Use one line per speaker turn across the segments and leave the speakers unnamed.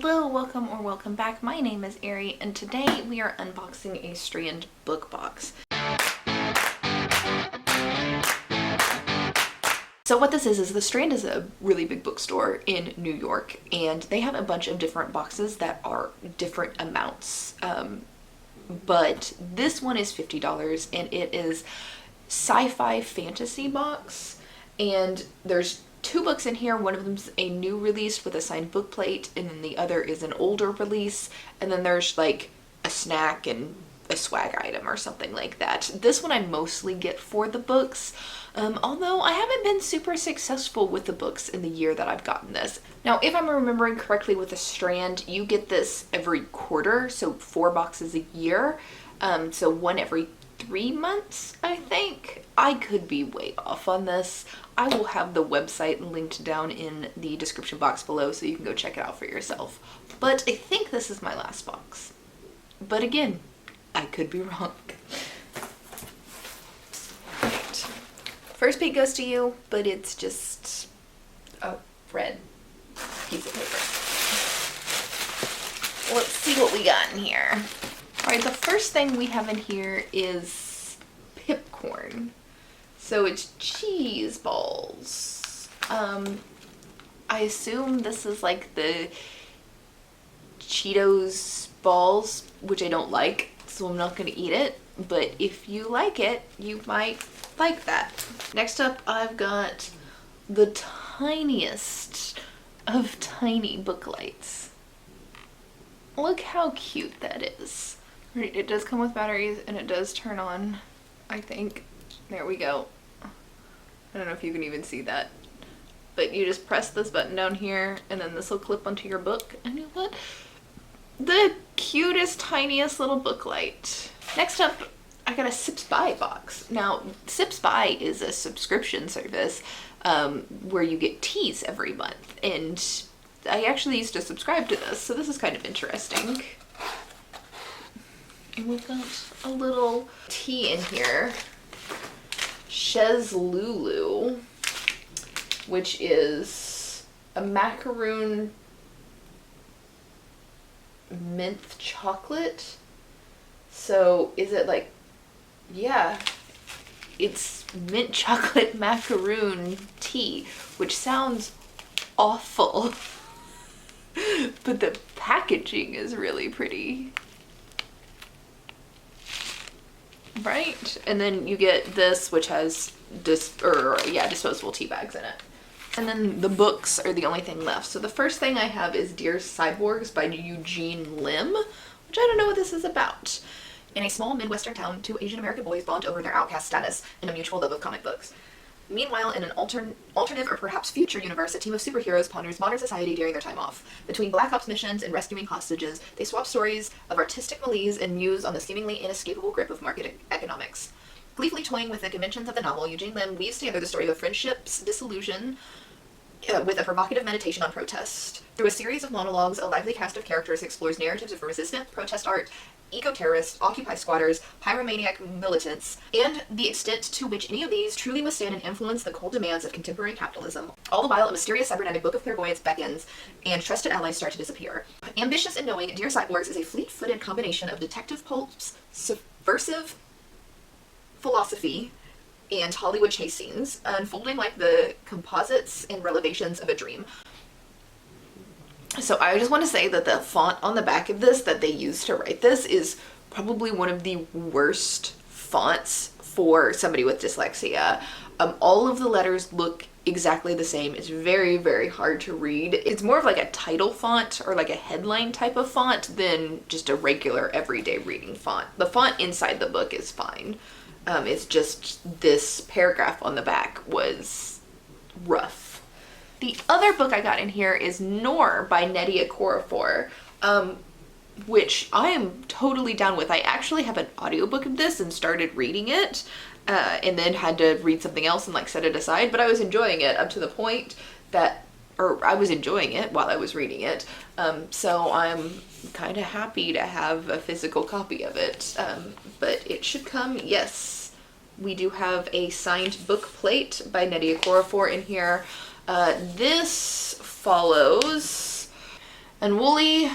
Hello, welcome or welcome back. My name is Ari and today we are unboxing a Strand book box. So what this is the Strand is a really big bookstore in New York and they have a bunch of different boxes that are different amounts. But this one is $50 and it is sci-fi fantasy box, and there's two books in here. One of them's a new release with a signed book plate, and then the other is an older release, and then there's like a snack and a swag item or something like that. This one I mostly get for the books, although I haven't been super successful with the books in the year that I've gotten this. Now, if I'm remembering correctly with the Strand, you get this every quarter, so 4 boxes a year, so one every 3 months, I think. I could be way off on this. I will have the website linked down in the description box below so you can go check it out for yourself. But I think this is my last box. But again, I could be wrong. Right. First peek goes to you, but it's just a red piece of paper. Let's see what we got in here. Alright, the first thing we have in here is pipcorn. So it's cheese balls. I assume this is like the Cheetos balls, which I don't like, so I'm not gonna eat it. But if you like it, you might like that. Next up, I've got the tiniest of tiny book lights. Look how cute that is. Right, it does come with batteries and it does turn on, I think. There we go. I don't know if you can even see that. But you just press this button down here and then this will clip onto your book and you get the cutest, tiniest little book light. Next up, I got a Sips By box. Now, Sips By is a subscription service where you get teas every month. And I actually used to subscribe to this, so this is kind of interesting. And we've got a little tea in here. Chez Lulu, which is a macaroon mint chocolate. So is it like, yeah, it's mint chocolate macaroon tea, which sounds awful. But the packaging is really pretty. Right? And then you get this, which has disposable tea bags in it. And then the books are the only thing left. So the first thing I have is Dear Cyborgs by Eugene Lim, which I don't know what this is about. In a small Midwestern town, 2 Asian American boys bond over their outcast status and a mutual love of comic books. Meanwhile, in an alternative or perhaps future universe, a team of superheroes ponders modern society during their time off. Between Black Ops missions and rescuing hostages, they swap stories of artistic malaise and muse on the seemingly inescapable grip of market economics. Gleefully toying with the conventions of the novel, Eugene Lim weaves together the story of friendship's disillusion with a provocative meditation on protest. Through a series of monologues, a lively cast of characters explores narratives of resistant protest art, eco-terrorists, Occupy squatters, pyromaniac militants, and the extent to which any of these truly withstand and influence the cold demands of contemporary capitalism. All the while, a mysterious cybernetic book of clairvoyance beckons, and trusted allies start to disappear. Ambitious and knowing, Dear Cyborgs is a fleet-footed combination of detective pulps, subversive philosophy, and Hollywood chase scenes, unfolding like the composites and revelations of a dream. So I just want to say that the font on the back of this that they used to write this is probably one of the worst fonts for somebody with dyslexia. All of the letters look exactly the same. It's very, very hard to read. It's more of like a title font or like a headline type of font than just a regular everyday reading font. The font inside the book is fine. It's just this paragraph on the back was rough. The other book I got in here is Noor by Nnedi Okorafor, which I am totally down with. I actually have an audiobook of this and started reading it, and then had to read something else and like set it aside, but I was enjoying it up to the point that, or I was enjoying it while I was reading it, so I'm kind of happy to have a physical copy of it, but it should come, yes. We do have a signed book plate by Nnedi Okorafor in here. This follows And Wooly,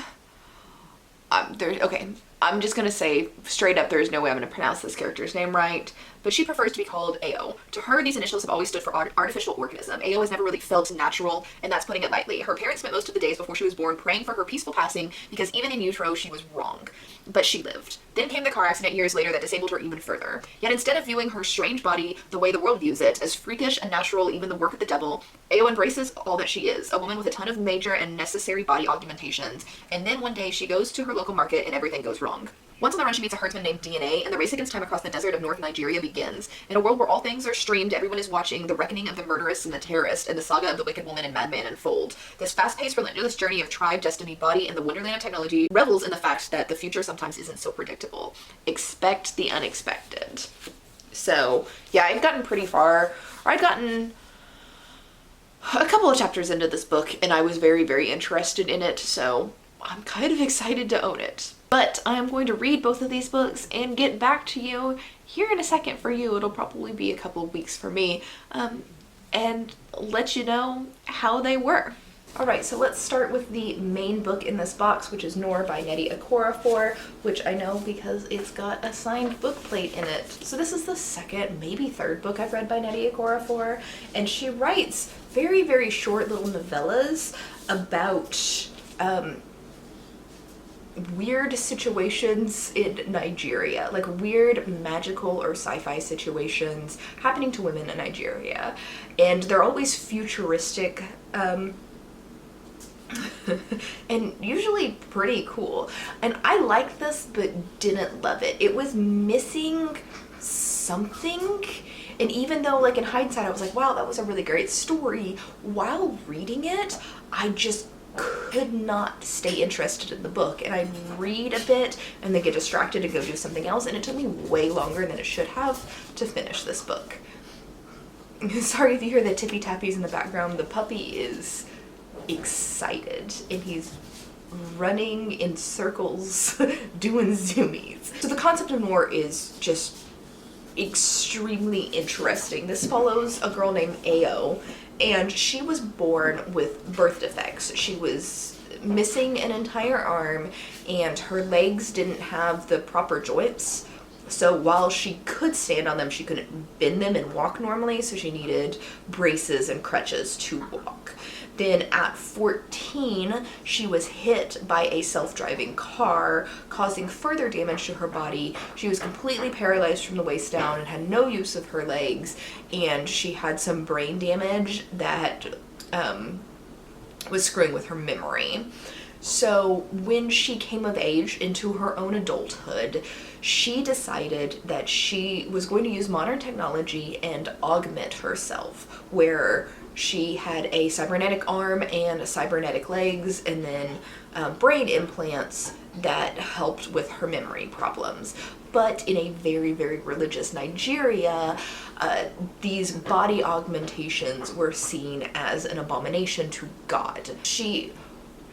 okay, I'm just gonna say straight up, there's no way I'm gonna pronounce this character's name right, but she prefers to be called AO. To her, these initials have always stood for artificial organism. AO has never really felt natural, and that's putting it lightly. Her parents spent most of the days before she was born praying for her peaceful passing, because even in utero, she was wrong. But she lived. Then came the car accident years later that disabled her even further. Yet instead of viewing her strange body the way the world views it, as freakish and natural, even the work of the devil, AO embraces all that she is, a woman with a ton of major and necessary body augmentations, and then one day she goes to her local market and everything goes wrong. Once on the run, she meets a herdsman named DNA, and the race against time across the desert of North Nigeria begins. In a world where all things are streamed, everyone is watching the reckoning of the murderess and the terrorist, and the saga of the wicked woman and madman unfold. This fast-paced, relentless journey of tribe, destiny, body, and the wonderland of technology revels in the fact that the future sometimes isn't so predictable. Expect the unexpected. So, yeah, I'd gotten pretty far. I'd gotten a couple of chapters into this book, and I was very, very interested in it, so I'm kind of excited to own it. But I am going to read both of these books and get back to you here in a second. For you, it'll probably be a couple of weeks for me, and let you know how they were. Alright, so let's start with the main book in this box, which is Noor by Nnedi Okorafor, which I know because it's got a signed book plate in it. So this is the second, maybe third book I've read by Nnedi Okorafor, and she writes very, very short little novellas about weird situations in Nigeria, like weird magical or sci-fi situations happening to women in Nigeria, and they're always futuristic, and usually pretty cool. And I liked this but didn't love it. It was missing something, and even though, like, in hindsight I was like, wow, that was a really great story, while reading it I just could not stay interested in the book, and I'd read a bit and then get distracted to go do something else, and it took me way longer than it should have to finish this book. Sorry if you hear the tippy tappies in the background. The puppy is excited and he's running in circles doing zoomies. So the concept of Noor is just extremely interesting. This follows a girl named Ao, and she was born with birth defects. She was missing an entire arm, and her legs didn't have the proper joints. So while she could stand on them, she couldn't bend them and walk normally, so she needed braces and crutches to walk. Then at 14, she was hit by a self-driving car, causing further damage to her body. She was completely paralyzed from the waist down and had no use of her legs, and she had some brain damage that was screwing with her memory. So when she came of age into her own adulthood, she decided that she was going to use modern technology and augment herself, where she had a cybernetic arm and cybernetic legs, and then brain implants that helped with her memory problems. But in a very, very religious Nigeria, these body augmentations were seen as an abomination to God. She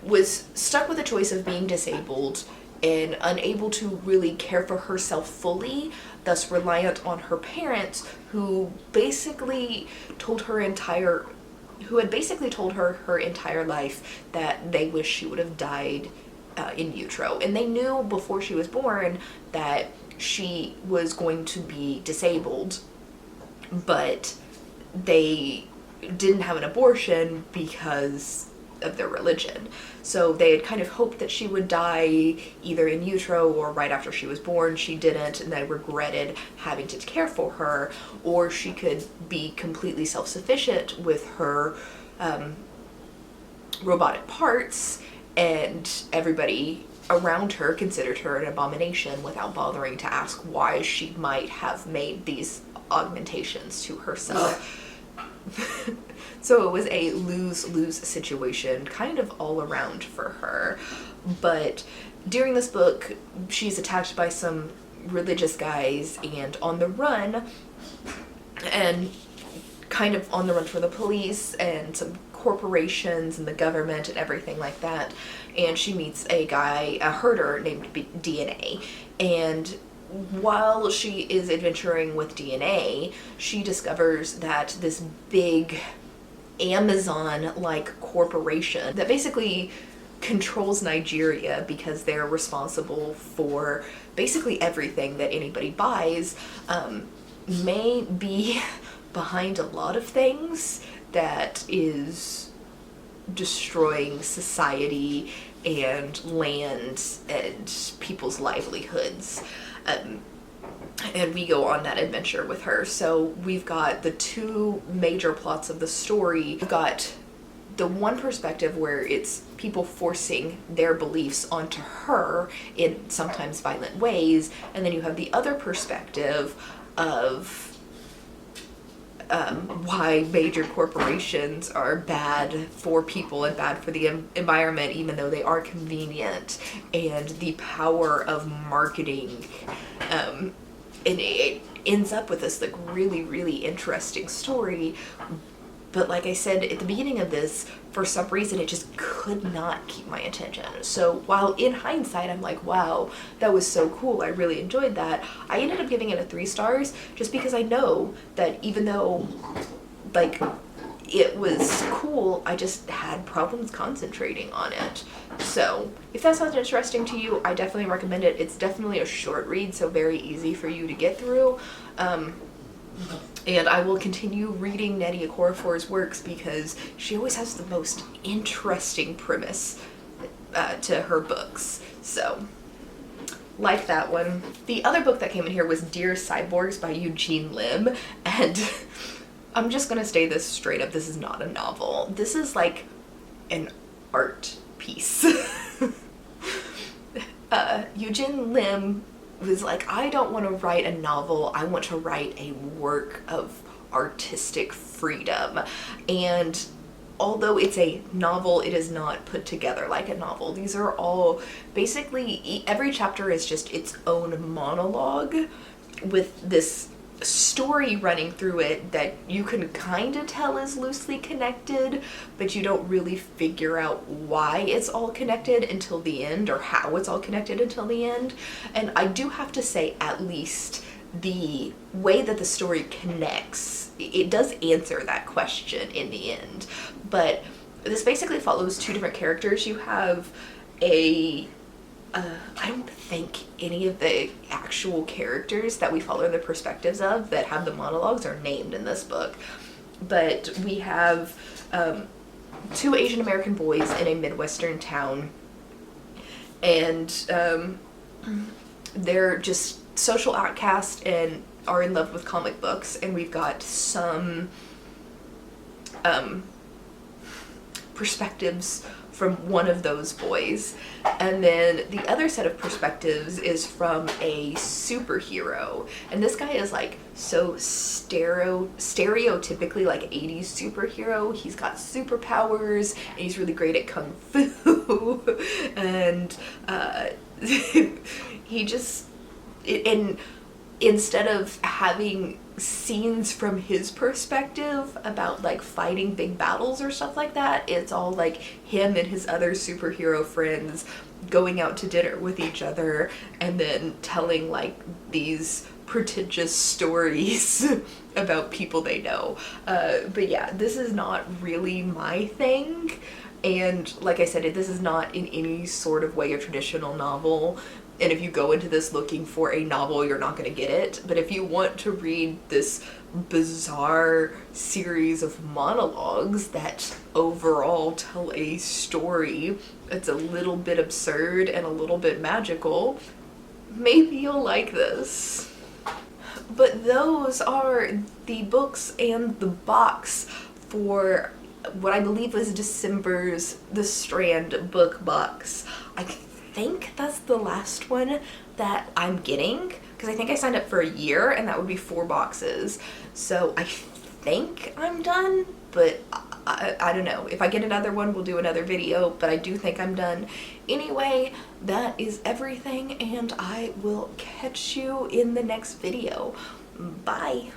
was stuck with the choice of being disabled and unable to really care for herself fully, thus reliant on her parents, who had basically told her her entire life that they wish she would have died in utero. And they knew before she was born that she was going to be disabled, but they didn't have an abortion because of their religion. So they had kind of hoped that she would die either in utero or right after she was born. She didn't, and they regretted having to care for her, or she could be completely self-sufficient with her robotic parts, and everybody around her considered her an abomination without bothering to ask why she might have made these augmentations to herself. So it was a lose-lose situation, kind of all around for her. But during this book, she's attacked by some religious guys and on the run, and kind of on the run for the police and some corporations and the government and everything like that. And she meets a herder named DNA. And while she is adventuring with DNA, she discovers that this big Amazon-like corporation that basically controls Nigeria because they're responsible for basically everything that anybody buys, may be behind a lot of things that is destroying society and land and people's livelihoods. And we go on that adventure with her. So we've got the two major plots of the story. We've got the one perspective where it's people forcing their beliefs onto her in sometimes violent ways, and then you have the other perspective of why major corporations are bad for people and bad for the environment, even though they are convenient, and the power of marketing. And it ends up with this like really, really interesting story. But like I said at the beginning of this, for some reason it just could not keep my attention. So while in hindsight I'm like, wow, that was so cool, I really enjoyed that, I ended up giving it a 3 stars just because I know that even though like it was cool, I just had problems concentrating on it. So if that sounds interesting to you, I definitely recommend it. It's definitely a short read, so very easy for you to get through. And I will continue reading Nnedi Okorafor's works because she always has the most interesting premise to her books. So, like that one. The other book that came in here was Dear Cyborgs by Eugene Lim, and I'm just gonna say this straight up, this is not a novel. This is like an art piece. Eugene Lim was like, I don't want to write a novel, I want to write a work of artistic freedom. And although it's a novel, it is not put together like a novel. These are all basically, every chapter is just its own monologue with this story running through it that you can kind of tell is loosely connected, but you don't really figure out why it's all connected until the end, or how it's all connected until the end. And I do have to say, at least the way that the story connects, it does answer that question in the end. But this basically follows 2 different characters. You have I don't think any of the actual characters that we follow the perspectives of that have the monologues are named in this book. But we have 2 Asian American boys in a Midwestern town, and they're just social outcasts and are in love with comic books. And we've got some perspectives from one of those boys, and then the other set of perspectives is from a superhero, and this guy is like so stereotypically like 80s superhero. He's got superpowers and he's really great at kung fu and he just and instead of having scenes from his perspective about like fighting big battles or stuff like that, it's all like him and his other superhero friends going out to dinner with each other and then telling like these pretentious stories about people they know. But yeah, this is not really my thing. And like I said, this is not in any sort of way a traditional novel. And if you go into this looking for a novel, you're not going to get it. But if you want to read this bizarre series of monologues that overall tell a story that's a little bit absurd and a little bit magical, maybe you'll like this. But those are the books and the box for what I believe was December's The Strand book box. I think that's the last one that I'm getting, because I think I signed up for a year and that would be 4 boxes. So I think I'm done, but I don't know. If I get another one, we'll do another video, but I do think I'm done. Anyway, that is everything, and I will catch you in the next video. Bye.